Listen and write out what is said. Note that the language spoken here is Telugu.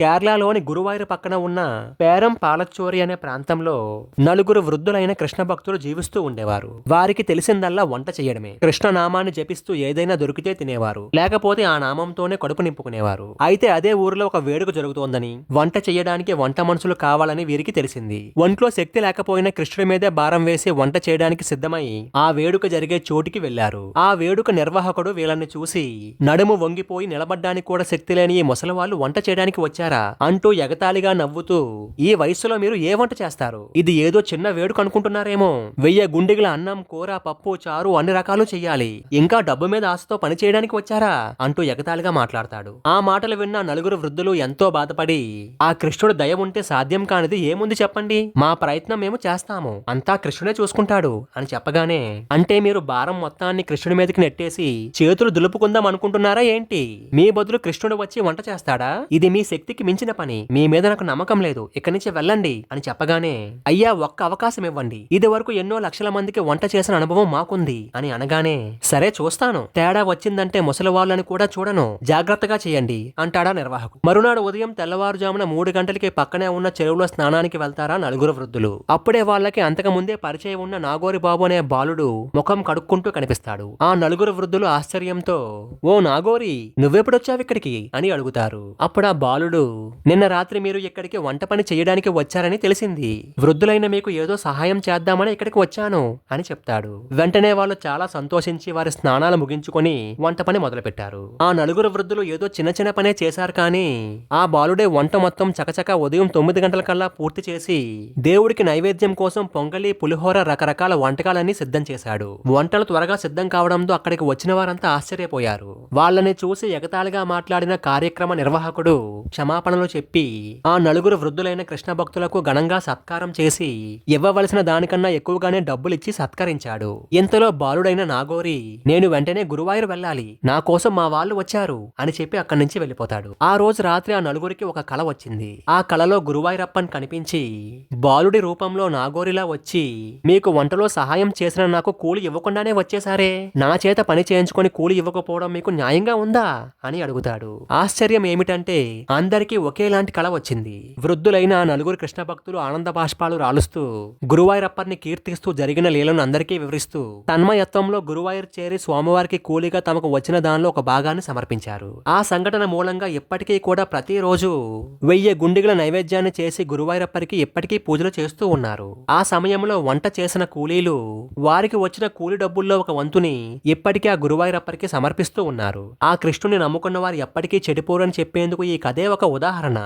కేరళలోని గురువాయూర్ పక్కన ఉన్న పేరం పాలచ్చోరి అనే ప్రాంతంలో నలుగురు వృద్ధులైన కృష్ణ భక్తులు జీవిస్తూ ఉండేవారు. వారికి తెలిసిందల్లా వంట చేయడమే. కృష్ణ నామాన్ని జపిస్తూ ఏదైనా దొరికితే తినేవారు, లేకపోతే ఆ నామంతోనే కడుపు నింపుకునేవారు. అయితే అదే ఊరిలో ఒక వేడుక జరుగుతోందని, వంట చేయడానికి వంట మనుషులు కావాలని వీరికి తెలిసింది. ఒంట్లో శక్తి లేకపోయినా కృష్ణుడి మీదే భారం వేసి వంట చేయడానికి సిద్ధమై ఆ వేడుక జరిగే చోటికి వెళ్లారు. ఆ వేడుక నిర్వాహకుడు వీళ్ళని చూసి, నడుము వంగిపోయి నిలబడ్డానికి కూడా శక్తి లేని ఈ ముసలి వాళ్ళు వంట చేయడానికి వచ్చారా అంటూ ఎగతాళిగా నవ్వుతూ, ఈ వయసులో మీరు ఏ వంట చేస్తారు? ఇది ఏదో చిన్న వేడుక అనుకుంటున్నారేమో. 1000 గుండెగల అన్నం, కూర, పప్పు, చారు అన్ని రకాలు చెయ్యాలి. ఇంకా డబ్బు మీద ఆశతో పని చేయడానికి వచ్చారా అంటూ ఎగతాళిగా మాట్లాడతాడు. ఆ మాటలు విన్న నలుగురు వృద్ధులు ఎంతో బాధపడి, ఆ కృష్ణుడు దయ ఉంటే సాధ్యం కానిది ఏముంది చెప్పండి, మా ప్రయత్నం మేము చేస్తాము, అంతా కృష్ణుడే చూసుకుంటాడు అని చెప్పగానే, అంటే మీరు భారం మొత్తాన్ని కృష్ణుడి మీదకి నెట్టేసి చేతులు దులుపుకుందాం అనుకుంటున్నారా ఏంటి? మీ బదులు కృష్ణుడు వచ్చి వంట చేస్తాడా? ఇది మీ శక్తికి మించిన పని. మీ మీద నాకు నమ్మకం లేదు, ఇక్కడి నుంచి వెళ్ళండి అని చెప్పగానే, అయ్యా ఒక్క అవకాశం ఇవ్వండి, ఇది వరకు ఎన్నో లక్షల మందికి వంట చేసిన అనుభవం మాకుంది అని అనగానే, సరే చూస్తాను, తేడా వచ్చిందంటే ముసలి వాళ్ళని కూడా చూడను, జాగ్రత్తగా చేయండి అంటాడా నిర్వాహకుడు. మరునాడు ఉదయం తెల్లవారుజామున 3 గంటలకి పక్కనే ఉన్న చెరువులో స్నానానికి వెళ్తారా నలుగురు వృద్ధులు. అప్పుడే వాళ్ళకి అంతకు ముందే పరిచయం ఉన్న నాగోరి బాబు అనే బాలుడు ముఖం కడుక్కుంటూ కనిపిస్తాడు. ఆ నలుగురు వృద్ధులు ఆశ్చర్యంతో, ఓ నాగోరి, నువ్వెప్పుడొచ్చావు ఇక్కడికి అని అడుగుతారు. అప్పుడా బాలుడు, నిన్న రాత్రి మీరు ఇక్కడికి వంట పని చేయడానికి వచ్చారని తెలిసింది. వృద్ధులైన మీకు ఏదో సహాయం చేద్దామని ఇక్కడికి వచ్చాను అని చెప్తాడు. వెంటనే వాళ్ళు చాలా సంతోషించి వారి స్నానాలు ముగించుకొని వంట పని మొదలు పెట్టారు. ఆ నలుగురు వృద్ధులు ఏదో చిన్న చిన్న పనే చేశారు కానీ ఆ బాలుడే వంట మొత్తం చకచక ఉదయం 9 గంటలకల్లా పూర్తి చేసి దేవుడికి నైవేద్యం కోసం పొంగలి, పులిహోర, రకరకాల వంటకాలన్నీ సిద్ధం చేశాడు. వంటలు త్వరగా సిద్ధం కావడంతో అక్కడికి వచ్చిన వారంతా ఆశ్చర్యపోయారు. వాళ్ళని చూసి ఎగతాళిగా మాట్లాడిన కార్యక్రమ నిర్వాహకుడు క్షమాపణలు చెప్పి ఆ నలుగురు వృద్ధులైన కృష్ణ భక్తులకు ఘనంగా సత్కారం చేసి ఇవ్వవలసిన దానికన్నా ఎక్కువగానే డబ్బులిచ్చి సత్కరించాడు. ఇంతలో బాలుడైన నాగోరి, నేను వెంటనే గురువాయూర్ వెళ్ళాలి, నా కోసం మా వాళ్ళు వచ్చారు అని చెప్పి అక్కడి నుంచి వెళ్ళిపోతాడు. ఆ రోజు రాత్రి ఆ నలుగురికి ఒక కల వచ్చింది. ఆ కలలో గురువాయూరప్పన్ కనిపించి బాలుడి రూపంలో నాగోరిలా వచ్చి, మీకు వంటలో సహాయం చేసిన నాకు కూలి ఇవ్వకుండానే వచ్చేసారే, నా చేత పని చేయించుకొని కూలి ఇవ్వకపోవడం మీకు న్యాయంగా ఉందా అని అడుగుతాడు. ఆశ్చర్యం ఏమిటంటే అందరికీ ఒకేలాంటి కళ వచ్చింది. వృద్ధులైన నలుగురు కృష్ణ భక్తులు ఆనంద బాష్పాలు రాలుస్తూ గురువాయూరప్పని కీర్తిస్తూ జరిగిన లీలను అందరికీ వివరిస్తూ తన్మయత్వంలో గురువాయూర్ చేరి స్వామివారికి కూలిగా తమకు వచ్చిన దానిలో ఒక భాగాన్ని సమర్పించారు. ఆ సంఘటన మూలంగా ఇప్పటికీ కూడా ప్రతిరోజు 1000 గుండెగల నైవేద్యాన్ని చేసి గురువాయూరప్పరికి ఇప్పటికీ పూజలు చేస్తూ ఉన్నారు. ఆ సమయంలో వంట చేసిన కూలీలు వారికి వచ్చిన కూలి డబ్బుల్లో ఒక వంతుని ఇప్పటికీ ఆ గురువాయూరప్పరికి సమర్పిస్తూ ఉన్నారు. ఆ కృష్ణుని నమ్ముకున్న వారు ఎప్పటికీ చెడిపోరని చెప్పేందుకు ఈ కథే ఒక ఉదాహరణ.